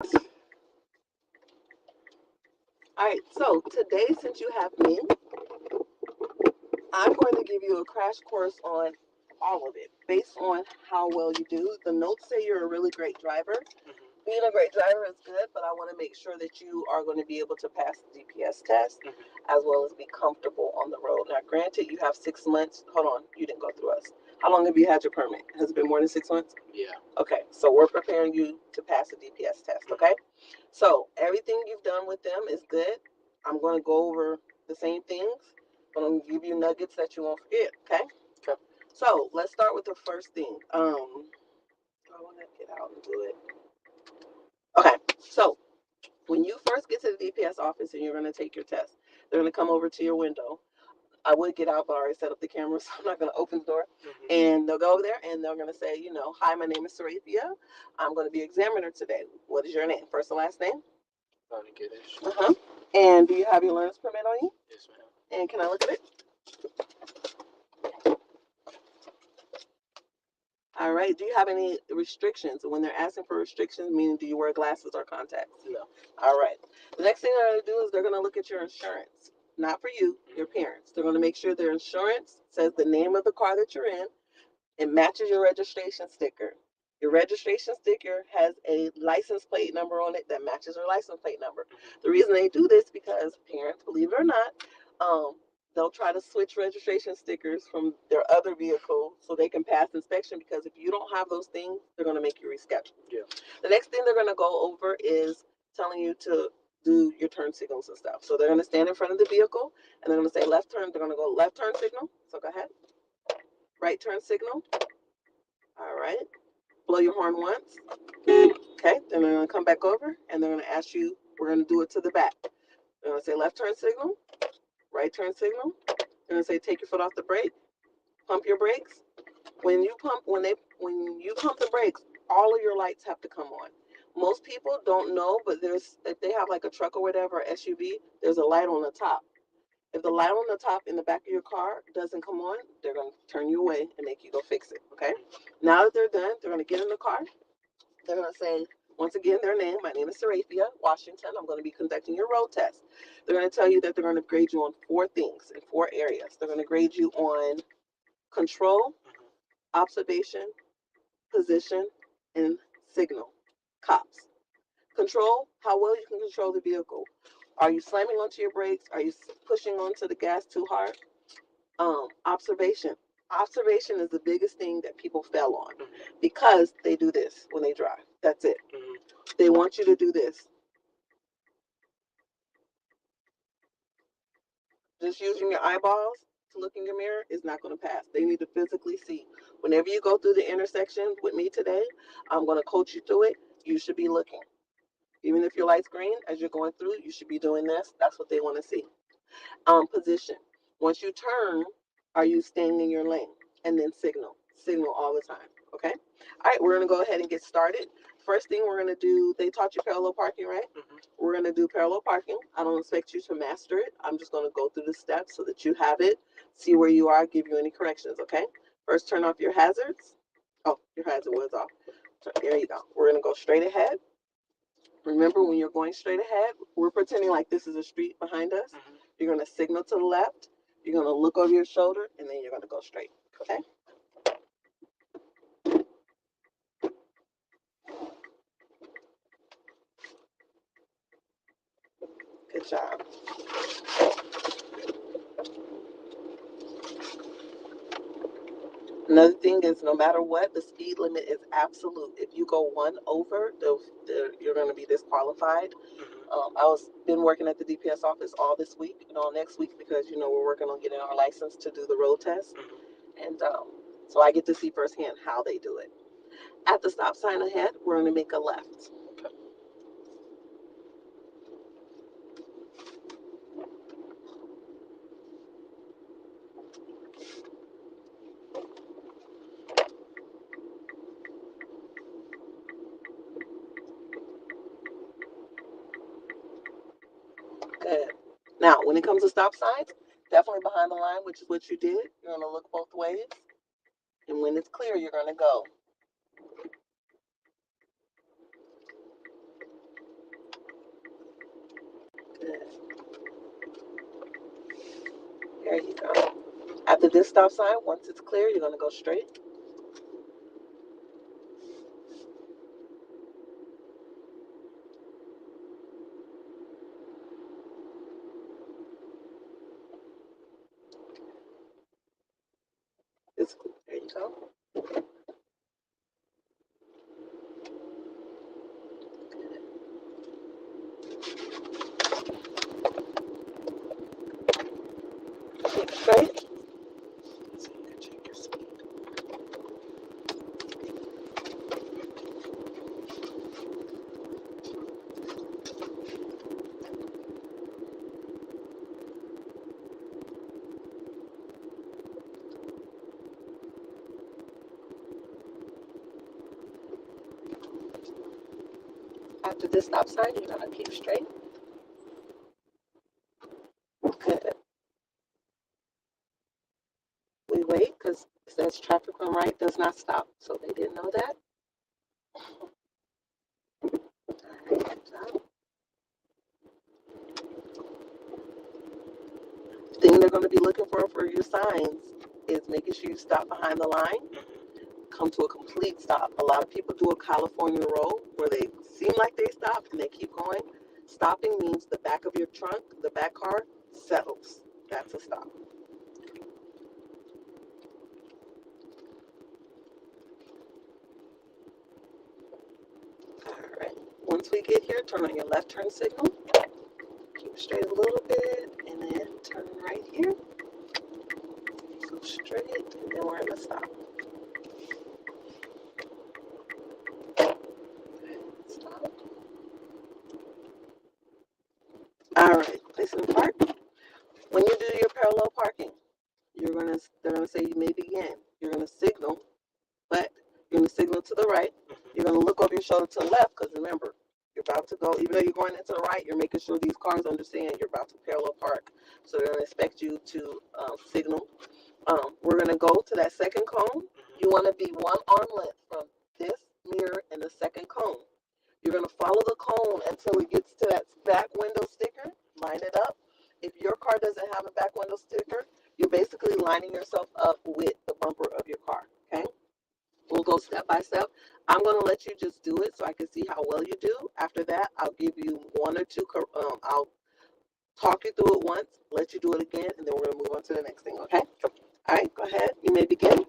All right, so today, since you have me, I'm going to give you a crash course on all of it based on how well you do. The notes say you're a really great driver. Being a great driver is good, but I want to make sure that you are going to be able to pass the DPS test as well as be comfortable on the road. Now, granted, you have 6 months. Hold on, you didn't go through us. How long have you had your permit? Has it been more than 6 months? Yeah. Okay, so we're preparing you to pass the DPS test, okay? So everything you've done with them is good. I'm going to go over the same things, but I'm going to give you nuggets that you won't forget, okay? Okay. So let's start with the first thing. I want to get out and do it. Okay, so when you first get to the DPS office and you're going to take your test, they're going to come over to your window. I would get out, but I already set up the camera, so I'm not going to open the door. And they'll go over there and they're going to say, hi, my name is Sarathia. I'm going to be examiner today. What is your name? First and last name? Uh-huh. And do you have your learner's permit on you? Yes, ma'am. And can I look at it? All right. Do you have any restrictions? When they're asking for restrictions, meaning do you wear glasses or contacts? No. All right. The next thing they're going to do is they're going to look at your insurance. Not for you, your parents. They're going to make sure their insurance says the name of the car that you're in. It matches your registration sticker. Your registration sticker has a license plate number on it that matches your license plate number. The reason they do this because parents, believe it or not, they'll try to switch registration stickers from their other vehicle so they can pass inspection, because if you don't have those things, they're going to make you reschedule. Yeah. The next thing they're going to go over is telling you to do your turn signals and stuff. So they're going to stand in front of the vehicle and they're going to say left turn. They're going to go left turn signal. So go ahead. Right turn signal. All right. Blow your horn once. Okay. Then they're going to come back over and they're going to ask you, we're going to do it to the back. They're going to say left turn signal, right turn signal. They're going to say take your foot off the brake, pump your brakes. When you pump the brakes, all of your lights have to come on. Most people don't know, but if they have like a truck or whatever, SUV, there's a light on the top. If the light on the top in the back of your car doesn't come on, they're going to turn you away and make you go fix it, okay? Now that they're done, they're going to get in the car. They're going to say, once again, their name. My name is Sarathia Washington. I'm going to be conducting your road test. They're going to tell you that they're going to grade you on 4 things in 4 areas. They're going to grade you on control, observation, position, and signal. Cops. Control, how well you can control the vehicle. Are you slamming onto your brakes? Are you pushing onto the gas too hard? Observation. Observation is the biggest thing that people fail on because they do this when they drive. That's it. They want you to do this. Just using your eyeballs to look in your mirror is not going to pass. They need to physically see. Whenever you go through the intersection with me today, I'm going to coach you through it. You should be looking. Even if your light's green, as you're going through, you should be doing this. That's what they want to see. Position. Once you turn, are you staying in your lane? And then signal. Signal all the time. Okay? All right, we're going to go ahead and get started. First thing we're going to do, they taught you parallel parking, right? We're going to do parallel parking. I don't expect you to master it. I'm just going to go through the steps so that you have it, see where you are, give you any corrections, okay? First, turn off your hazards. Oh, your hazard was off. There you go. We're going to go straight ahead. Remember, when you're going straight ahead, we're pretending like this is a street behind us. You're going to signal to the left. You're going to look over your shoulder, and then you're going to go straight, okay? Good job. Another thing is, no matter what, the speed limit is absolute. If you go 1 over, you're going to be disqualified. I was been working at the DPS office all this week and all next week because we're working on getting our license to do the road test, and so I get to see firsthand how they do it. At the stop sign ahead, we're going to make a left. Good. Now, when it comes to stop signs, definitely behind the line, which is what you did. You're going to look both ways, and when it's clear, you're going to go. Good. There you go. After this stop sign, once it's clear, you're going to go straight. It's clear. There you go. Keep straight. So you can check your speed. After this stop sign, you're going to keep straight. Good. We wait because it says traffic on right does not stop. So they didn't know that. All right, good job. Thing they're going to be looking for your signs is making sure you stop behind the line, come to a complete stop. A lot of people do a California roll where they seem like they stop and they keep going. Stopping means the back of your trunk, the back car settles. That's a stop. All right. Once we get here, turn on your left turn signal. Keep straight a little bit and then turn right here. Go straight and then we're going to stop. Stop. All right. Place it in park. When you do your parallel parking, they're gonna say you may begin. You're gonna signal, but you're gonna signal to the right. You're gonna look over your shoulder to the left because remember, you're about to go. Even though you're going into the right, you're making sure these cars understand you're about to parallel park. So they're gonna expect you to signal. We're gonna go to that second cone. You want to be one arm length from this mirror and the second cone. You're gonna follow the cone until it gets to that back window sticker. Line it up. If your car doesn't have a back window sticker, you're basically lining yourself up with the bumper of your car, okay? We'll go step by step. I'm going to let you just do it so I can see how well you do. After that, I'll give you one or two, I'll talk you through it once, let you do it again, and then we're going to move on to the next thing, okay? All right, go ahead. You may begin.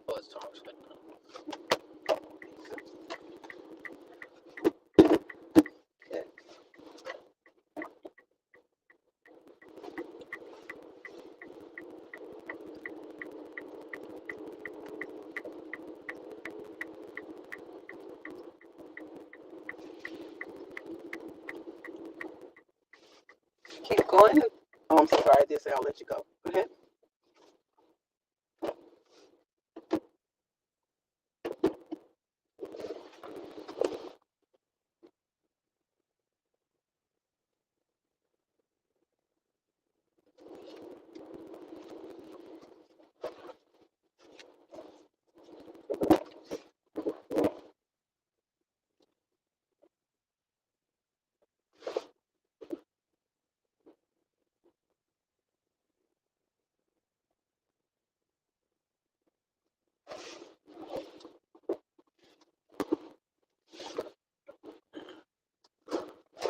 Oh, it's Tom's. Keep going. Oh, I'm so sorry. I did say I'll let you go. Go ahead.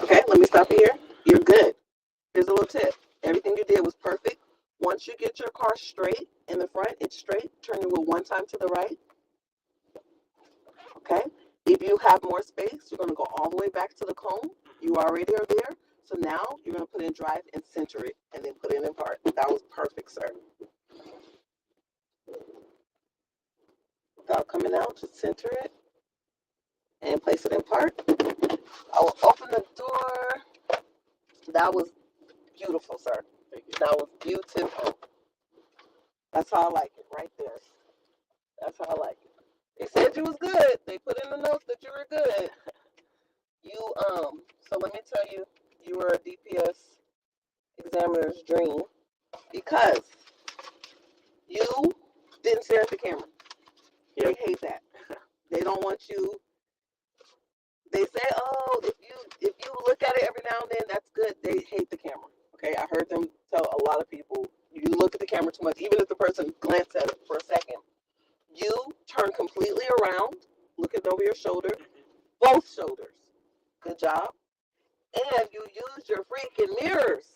Okay, let me stop you here. You're good. Here's a little tip. Everything you did was perfect. Once you get your car straight in the front, it's straight. Turn your wheel one time to the right. Okay. If you have more space, you're going to go all the way back to the cone. You already are there. So now you're going to put in drive and center it and then put it in park. That was perfect, sir. Without coming out, just center it and place it in park. I will open the door. That was beautiful, sir. That was beautiful. That's how I like it right there. That's how I like it. They said you was good. They put in the notes that you were good. So let me tell you, you were a DPS examiner's dream because you didn't stare at the camera. They hate that. They don't want you. They say, oh, if you look at it every now and then, that's good. They good job. And you use your freaking mirrors.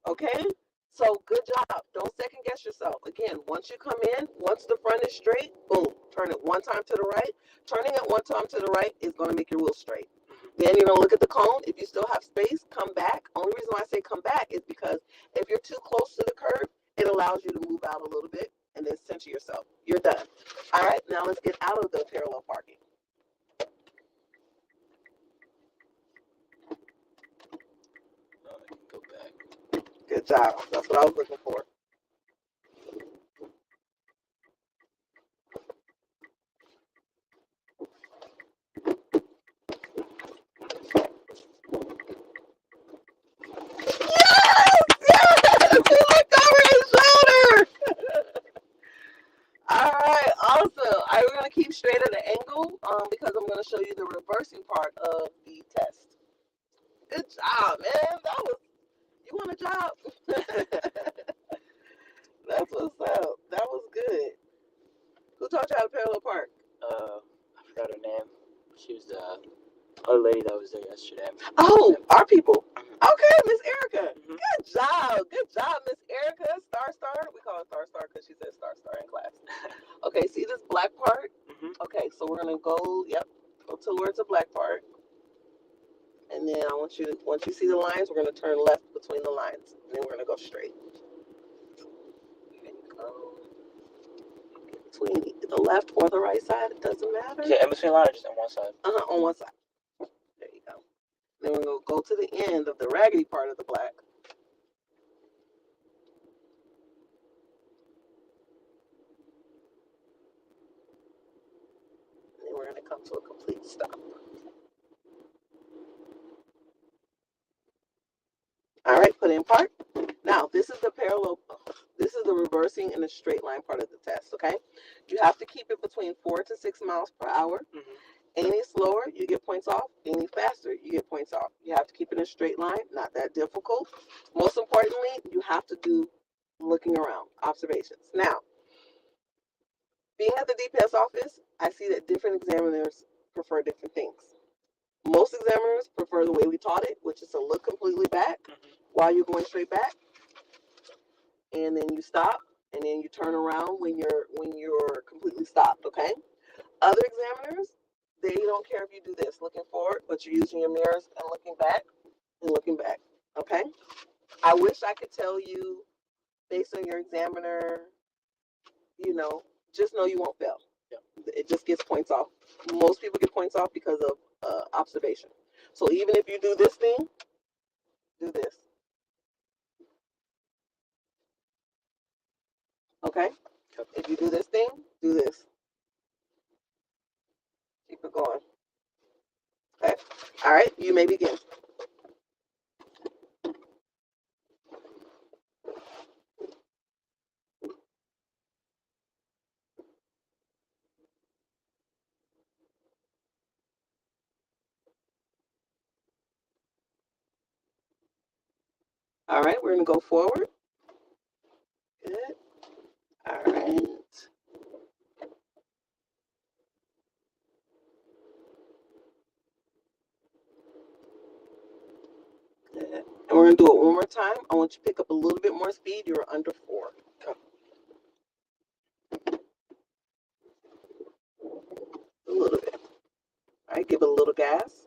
Okay? So good job. Don't second guess yourself. Again, once you come in, once the front is straight, boom, turn it one time to the right. Turning it one time to the right is going to make your wheel straight. Then you're going to look at the cone. If you still have space, come back. Only reason why I say come back is because if you're too close to the curb, it allows you to move out a little bit and then center yourself. You're done. All right, now let's get out of the parallel parking. I can go back. Good job. That's what I was looking for. Yes! He looked over his shoulder. All right, awesome. All right, we're gonna keep straight at the angle because I'm gonna show you the reversing part of the test. Good job, man. That was, you want a job? That's what's up. That was good. Who taught you how to parallel park? I forgot her name. She was the other lady that was there yesterday. Oh, our people. Okay, Miss Erica. Mhm. Good job. Good job, Miss Erica. Star Star. We call her Star Star because she said Star Star in class. Okay, see this black part? Mhm. Okay, so we're gonna go, yep, go towards the black part. And then I want you to, once you see the lines, we're gonna turn left between the lines. And then we're gonna go straight. There you go. Between the left or the right side, it doesn't matter. Yeah, in between lines, just on one side. On one side. There you go. Then we're gonna go to the end of the raggedy part of the black. And then we're gonna come to a complete stop. All right, put in park. Now, this is the parallel, this is the reversing in the straight line part of the test, okay? You have to keep it between 4 to 6 miles per hour. Any slower, you get points off. Any faster, you get points off. You have to keep it in a straight line, not that difficult. Most importantly, you have to do looking around, observations. Now, being at the DPS office, I see that different examiners prefer different things. Most examiners prefer the way we taught it, which is to look completely back while you're going straight back, and then you stop, and then you turn around when you're completely stopped. Okay. Other examiners, they don't care if you do this, looking forward, but you're using your mirrors and looking back and looking back. Okay. I wish I could tell you based on your examiner, just know you won't fail. It just gets points off. Most people get points off because of observation. So even if you do this thing, do this. Okay? If you do this thing, do this. Keep it going. Okay? All right, you may begin. All right, we're going to go forward. Good. All right. Good. And we're going to do it one more time. I want you to pick up a little bit more speed. You're under 4. A little bit. All right, give it a little gas.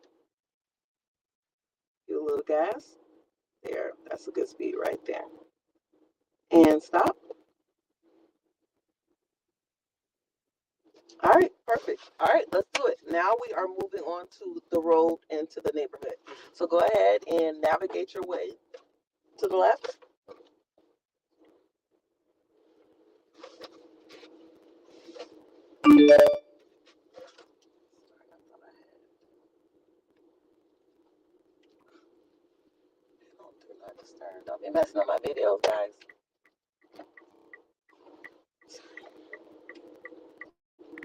Give it a little gas. There, that's a good speed right there. And stop. All right, perfect. All right, let's do it. Now we are moving on to the road and to the neighborhood. So go ahead and navigate your way to the left. Don't be messing up my videos, guys.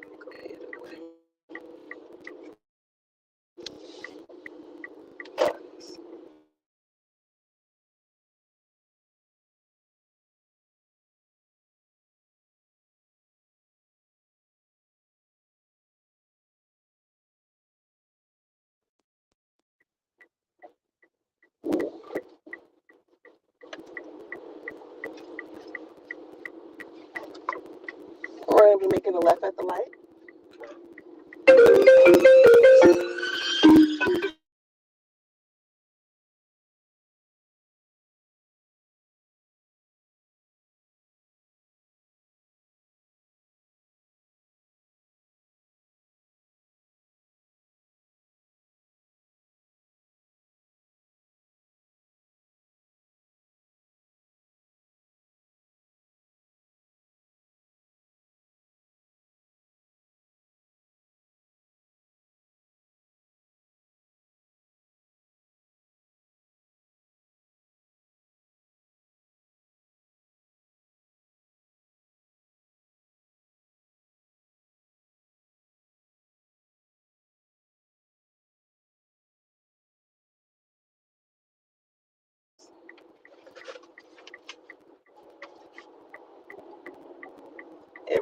Go ahead and wait.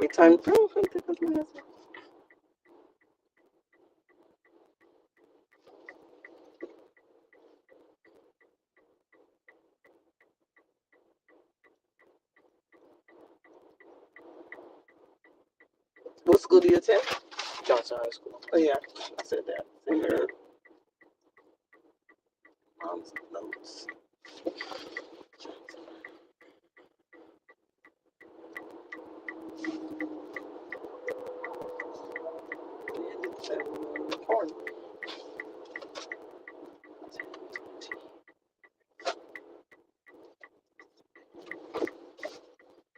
every time. Oh, there goes my husband. What school do you attend? Johnson High School. Oh yeah, I said that. In your mom's notes. Corn.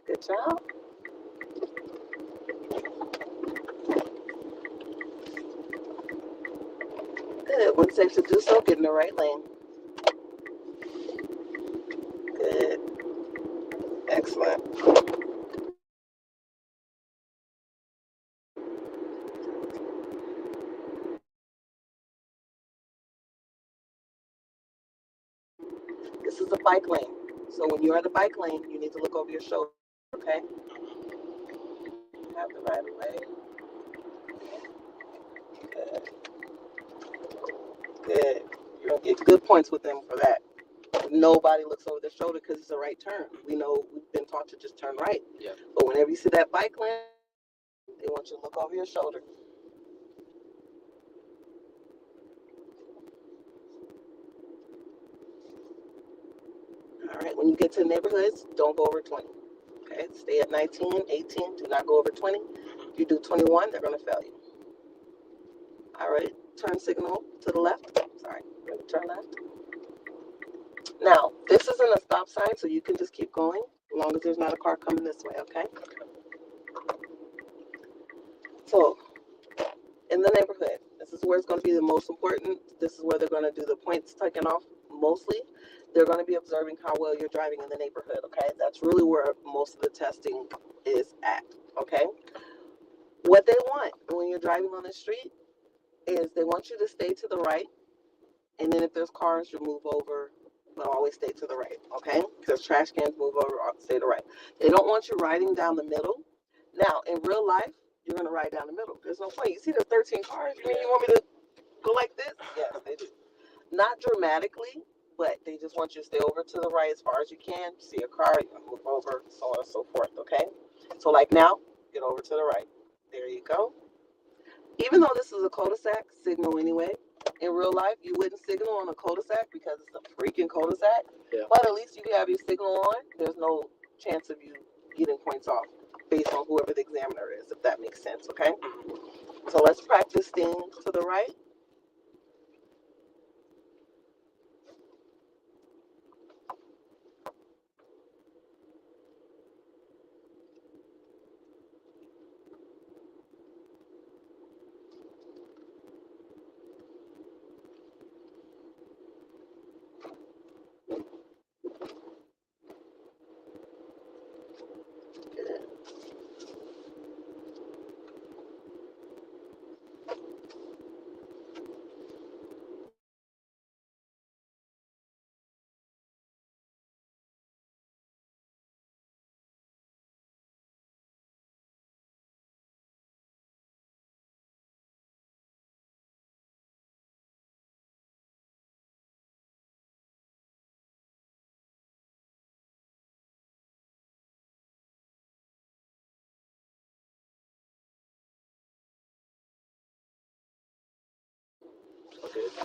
Good job. Good. When safe to do so, get in the right lane. Good. Excellent. This is a bike lane. So when you're in the bike lane, you need to look over your shoulder, okay? Have the right of way. Good. Good. You're going to get good points with them for that. Nobody looks over their shoulder because it's a right turn. We know we've been taught to just turn right. Yeah. But whenever you see that bike lane, they want you to look over your shoulder. All right, when you get to neighborhoods, don't go over 20. Okay, stay at 19, 18, do not go over 20. If you do 21, they're going to fail you. All right, turn signal to the left. Sorry, we're going to turn left. Now, this isn't a stop sign, so you can just keep going as long as there's not a car coming this way, okay? So, in the neighborhood, this is where it's going to be the most important. This is where they're going to do the points taken off mostly. They're going to be observing how well you're driving in the neighborhood, okay? That's really where most of the testing is at, okay? What they want when you're driving on the street is they want you to stay to the right, and then if there's cars, you move over, but always stay to the right, okay? Because trash cans move over, stay to the right. They don't want you riding down the middle. Now, in real life, you're going to ride down the middle. There's no point. You see the 13 cars? You mean you want me to go like this? Yes, they do. Not dramatically, but they just want you to stay over to the right as far as you can. See a car, you move over, so on and so forth, okay? So like now, get over to the right. There you go. Even though this is a cul-de-sac, signal anyway. In real life, you wouldn't signal on a cul-de-sac because it's a freaking cul-de-sac. Yeah. But at least you have your signal on. There's no chance of you getting points off based on whoever the examiner is, if that makes sense, okay? So let's practice staying to the right.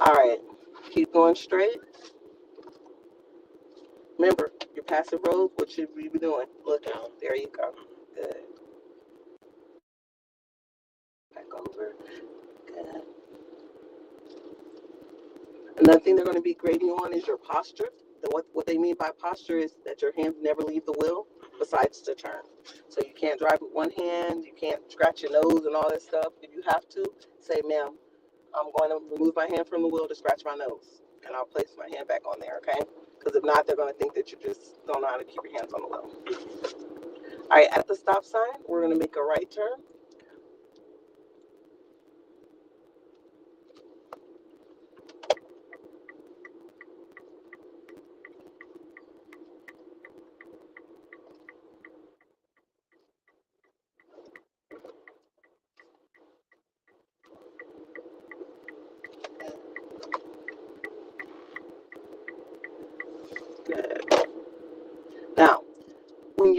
All right, keep going straight. Remember, your passive roads, what should we be doing? Look out. There you go. Good. Back over. Good. Another thing they're going to be grading on is your posture. What they mean by posture is that your hands never leave the wheel besides to turn. So you can't drive with one hand, you can't scratch your nose and all that stuff. If you have to, say, ma'am, I'm going to remove my hand from the wheel to scratch my nose. And I'll place my hand back on there, okay? Because if not, they're going to think that you just don't know how to keep your hands on the wheel. All right, at the stop sign, we're going to make a right turn.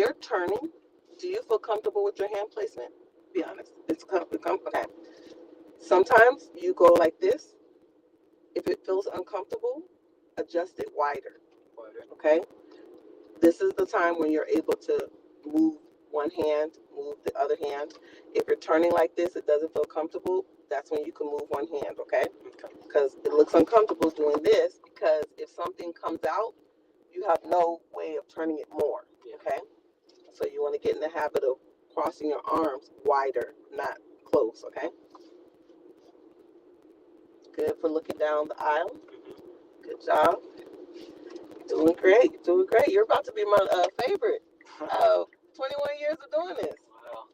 you're turning, do you feel comfortable with your hand placement? Be honest. It's okay. Sometimes you go like this. If it feels uncomfortable, adjust it wider. Okay? This is the time when you're able to move one hand, move the other hand. If you're turning like this, it doesn't feel comfortable, that's when you can move one hand, okay? Because it looks uncomfortable doing this, because if something comes out, you have no way of turning it more, okay? So you want to get in the habit of crossing your arms wider, not close, okay? Good for looking down the aisle. Good job. Doing great, doing great. You're about to be my favorite. 21 years of doing this. Wow.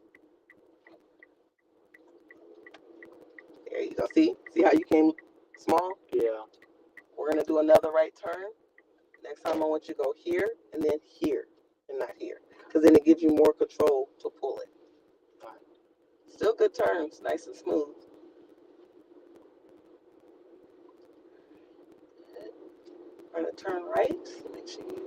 There you go. See how you came small? Yeah. We're gonna do another right turn. Next time I want you to go here and then here and not here, because then it gives you more control to pull it. Still good turns, nice and smooth. We're gonna turn right. Make sure you.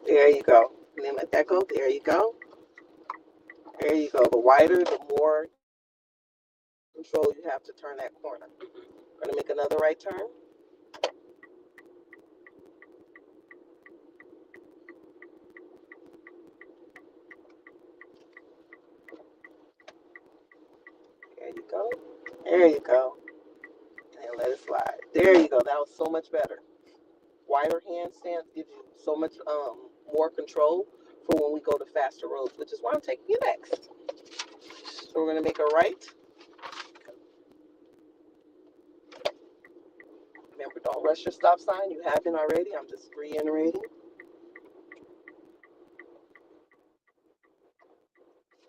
There you go. And then let that go. There you go. There you go. The wider, the more control you have to turn that corner. We're gonna make another right turn. There you go. There you go. And let it slide. There you go. That was so much better. Wider handstands gives you so much more control for when we go to faster roads, which is why I'm taking you next. So we're gonna make a right. Remember, don't rush your stop sign. You haven't already. I'm just reiterating.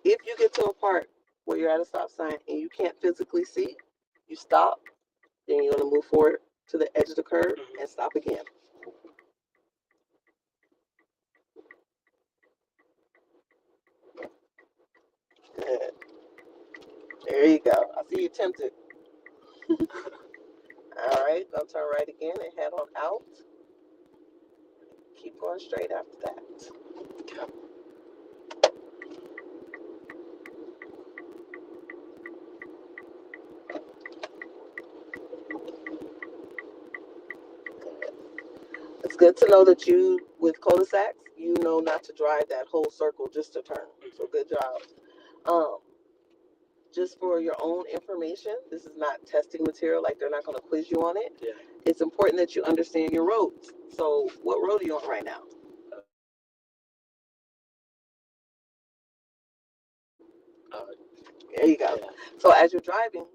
If you get to a part where you're at a stop sign and you can't physically see, you stop. Then you're gonna move forward to the edge of the curb and stop again. Good. There you go. I see you tempted. All right, I'll turn right again and head on out. Keep going straight after that. Okay. It's good to know that you, with cul-de-sacs, you know not to drive that whole circle just to turn. So good job. Just for your own information, this is not testing material, like they're not going to quiz you on it. Yeah. It's important that you understand your roads. So what road are you on right now? There you go. Yeah. So as you're driving,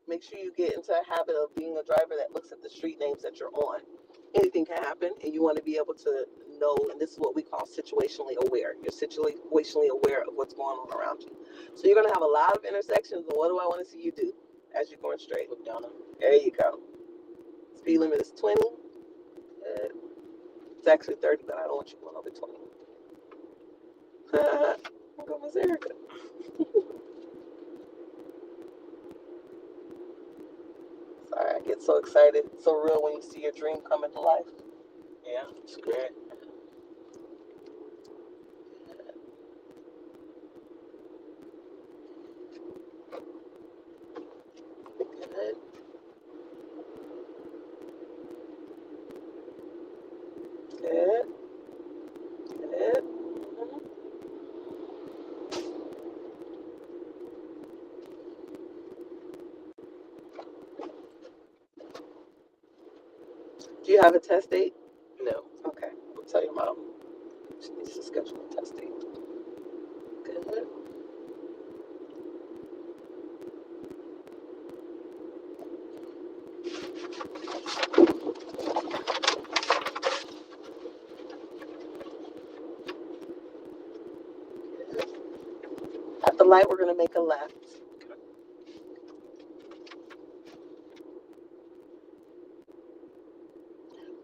make sure you get into a habit of being a driver that looks at the street names that you're on. Anything can happen, and you want to be able to know, and this is what we call situationally aware. You're situationally aware of what's going on around you. So you're going to have a lot of intersections, and what do I want to see you do as you're going straight? Look down. There you go. Speed limit is 20. It's actually 30, but I don't want you going over 20. I'll go Miss Erica. Sorry, I get so excited. It's so real when you see your dream coming to life. Yeah, it's great. Good. Good. Good. Do you have a test date? No. Okay. I'll tell your mom. She needs to schedule a test date. Good. At the light, we're going to make a left.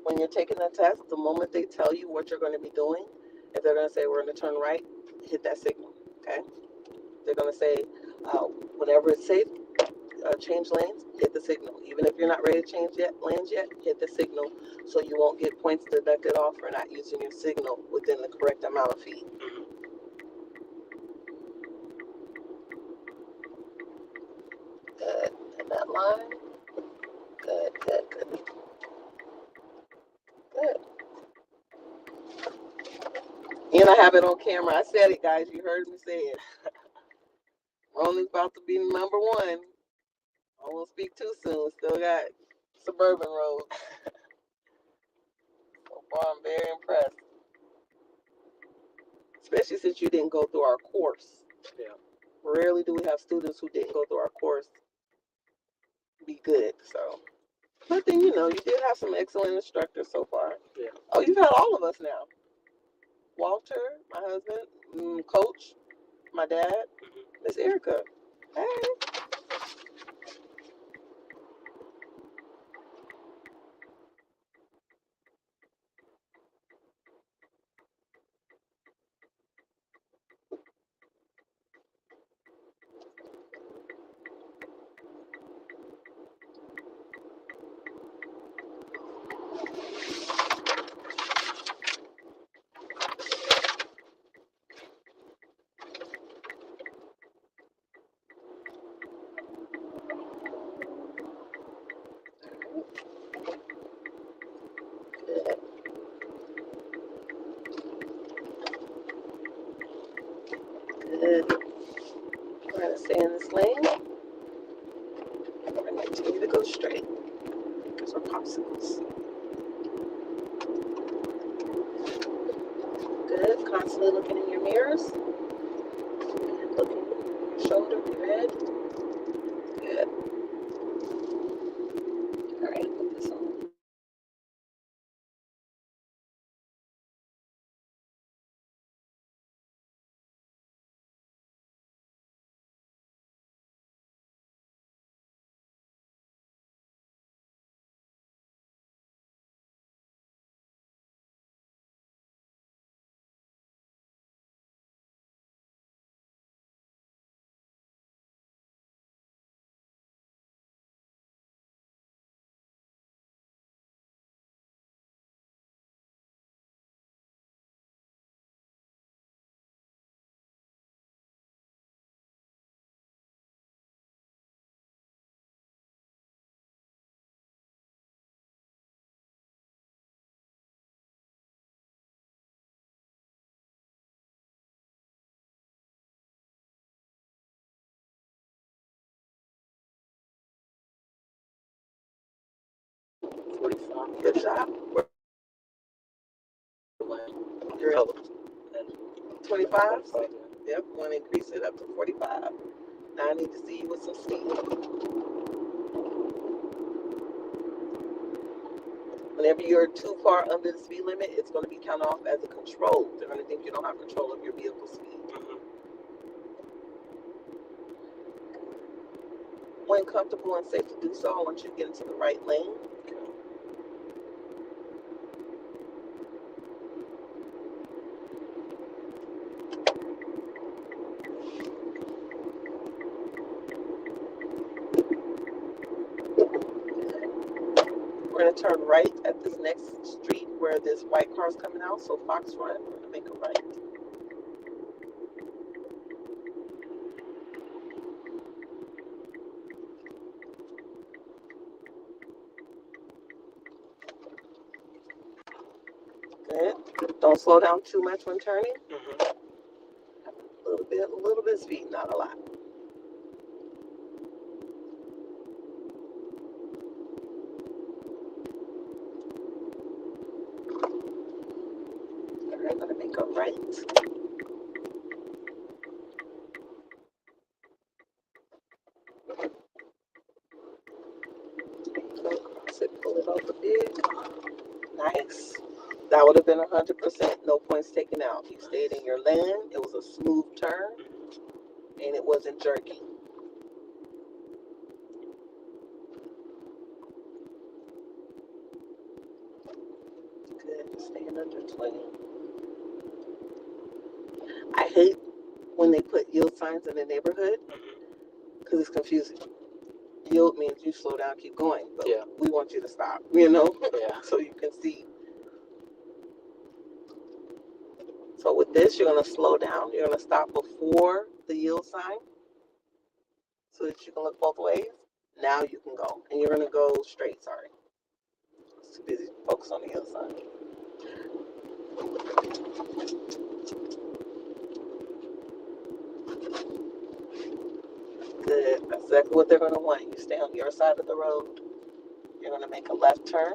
When you're taking the test, the moment they tell you what you're going to be doing, if they're going to say we're going to turn right, hit that signal, okay? They're going to say Whenever it's safe, change lanes, hit the signal. Even if you're not ready to change lanes yet, hit the signal so you won't get points deducted off for not using your signal within the correct amount of feet. Good. In that line. Good, good, good. Good. And I have it on camera. I said it, guys. You heard me say it. Ronnie's about to be number one. I won't speak too soon. Still got Suburban Road. So far, I'm very impressed. Especially since you didn't go through our course. Yeah. Rarely do we have students who didn't go through our course be good. So, but then, you did have some excellent instructors so far. Yeah. Oh, you've had all of us now. Walter, my husband, Coach, my dad, Miss Erica. Hey. Good. Good. We're going to stay in this lane. We're going to continue to go straight because we're popsicles. Good. Constantly looking in your mirrors. And looking at your shoulder, your head. Good. All right, put this on. Good job. You're at 25? Yep, want to increase it up to 45. Now I need to see you with some speed. Whenever you're too far under the speed limit, it's going to be counted off as a control. They're going to think you don't have control of your vehicle speed. When comfortable and safe to do so, I want you to get into the right lane. We're going to turn right at this next street where this white car is coming out. So Fox Run, we're going to make a right. Good. Don't slow down too much when turning. A little bit of speed, not a lot. All right, I'm going to make a right. Cross it, pull it off the big. Nice. That would have been 100%, no points taken out. You stayed in your lane. It was a smooth turn, and it wasn't jerky. Good. Staying under 20. I hate when they put yield signs in the neighborhood because it's confusing. Yield means you slow down, keep going, but Yeah. we want you to stop, you know, Yeah. so you can see. So with this, you're going to slow down. You're going to stop before the yield sign so that you can look both ways. Now you can go, and you're going to go straight. Sorry, I was too busy focus on the yield sign. Good. That's exactly what they're going to want. You stay on your side of the road. You're going to make a left turn.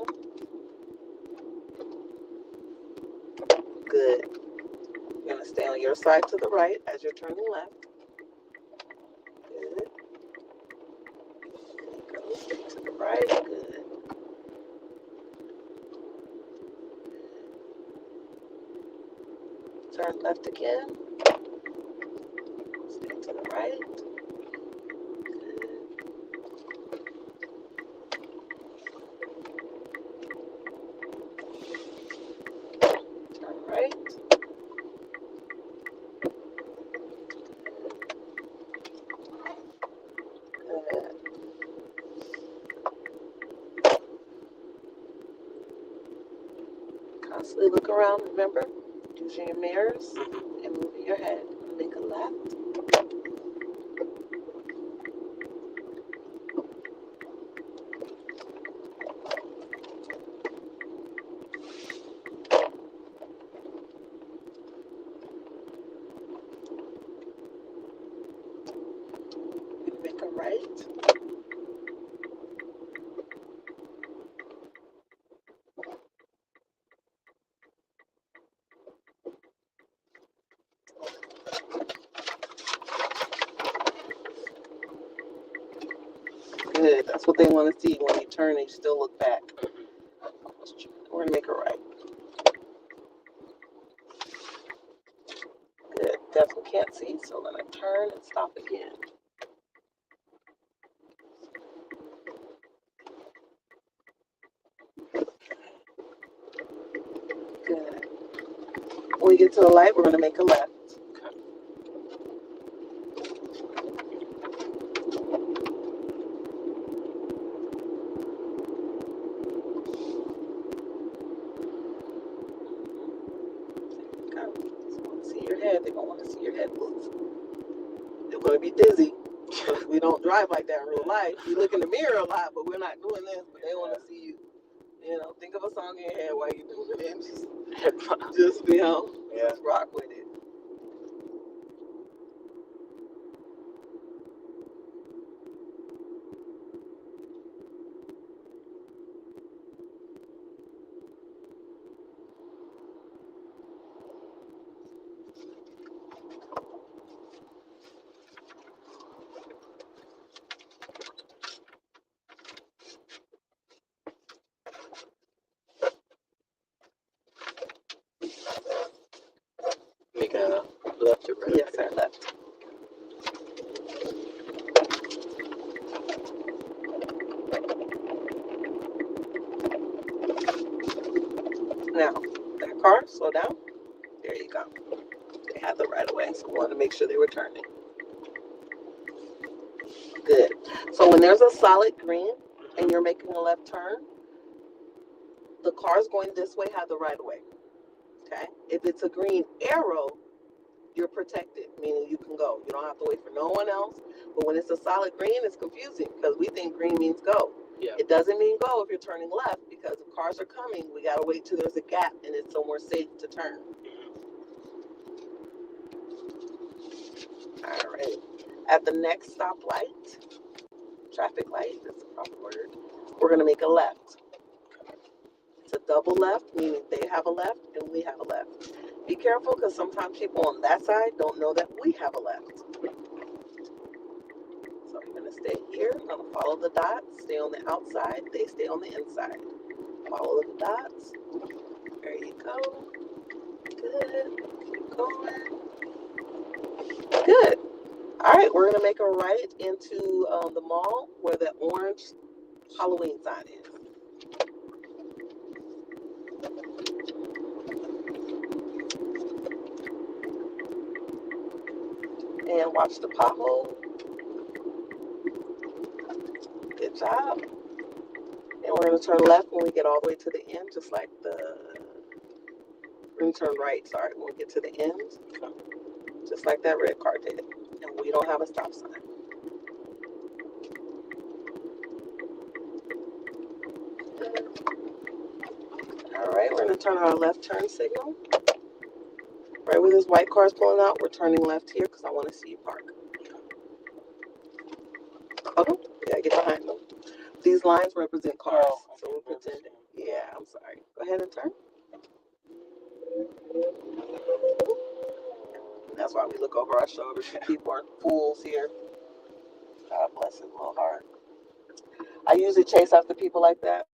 Good. You're going to stay on your side to the right as you're turning left. Good. Go straight to the right. Good. Turn left again. Stay to the right. Good. Turn right. Good. Constantly look around, remember, using your mirrors and moving your head. Make a left. Make a right. Good. That's what they want to see. When you turn, they still look back. We're going to make a right. Good. Definitely can't see, so I'm going to turn and stop again. Good. When we get to the light, we're going to make a left. See your head. They're going to want to see your head move. They're going to be dizzy because we don't drive like that in real life. We look in the mirror a lot, but we're not doing this. But they want to see you. You know, think of a song in your head while you're doing it. Just you know, just rock with it. Make a left or right? Yes, sir, left. Now, that car, slow down. There you go. They had the right of way, so we want to make sure they were turning. Good. So when there's a solid green and you're making a left turn, the cars going this way have the right of way. Okay? If it's a green arrow, you're protected, meaning you can go. You don't have to wait for no one else. But when it's a solid green, it's confusing because we think green means go. Yeah. It doesn't mean go if you're turning left because if cars are coming, we got to wait till there's a gap and it's somewhere safe to turn. All right. At the next stoplight, traffic light, that's the proper word, we're going to make a left. It's a double left, meaning they have a left and we have a left. Be careful because sometimes people on that side don't know that we have a left. So you're going to stay here. You're going to follow the dots. Stay on the outside. They stay on the inside. Follow the dots. There you go. Good. Keep going. Good. All right. We're going to make a right into the mall where the orange Halloween sign is. And watch the pothole. job. And we're going to turn left when we get all the way to the end, just like we're going to turn right, sorry, when we get to the end, just like that red car did. And we don't have a stop sign. All right, we're going to turn our left turn signal. Right where this white car is pulling out, we're turning left here because I want to see you park. Oh, yeah, get behind them. These lines represent cars, so we're pretending. Yeah, I'm sorry. Go ahead and turn. That's why we look over our shoulders. People aren't fools here. God bless his little heart. I usually chase after people like that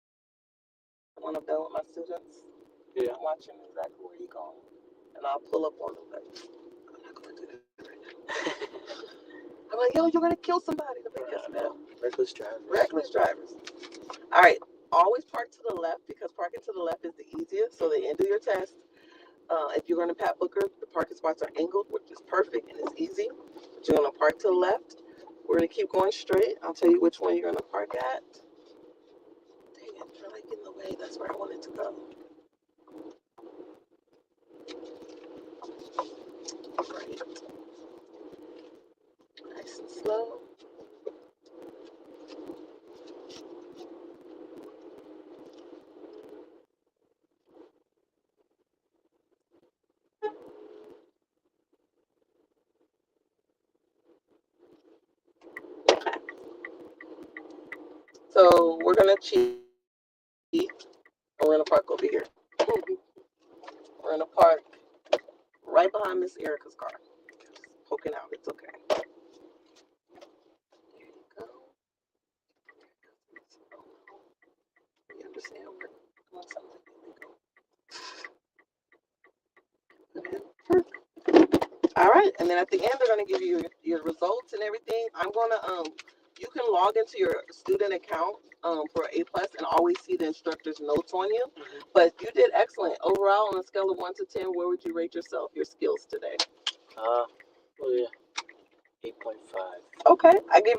when I'm done with my students. Yeah. I'm watching exactly where you're going. And I'll pull up on them. But I'm not going to do that right now. I'm like, yo, you're going to kill somebody. Yes, ma'am. Reckless drivers. Reckless drivers. All right. Always park to the left because parking to the left is the easiest. So the end of your test, if you're going to Pat Booker, the parking spots are angled, which is perfect and it's easy. But you're going to park to the left. We're going to keep going straight. I'll tell you which one you're going to park at. Dang it, you're like in the way. That's where I wanted to go. Right. Nice and slow. Okay. So we're going to cheat. And we're going to park over here. We're going to park right behind Miss Erica's car. Just poking out. It's okay. There you go. You understand we're doing something illegal. All right, and then at the end they're going to give you your results and everything. I'm going to you can log into your student account for A+ and always see the instructor's notes on you. But you did excellent overall. On a scale of 1 to 10, where would you rate yourself, your skills today? Well, yeah, 8.5. Okay, I give you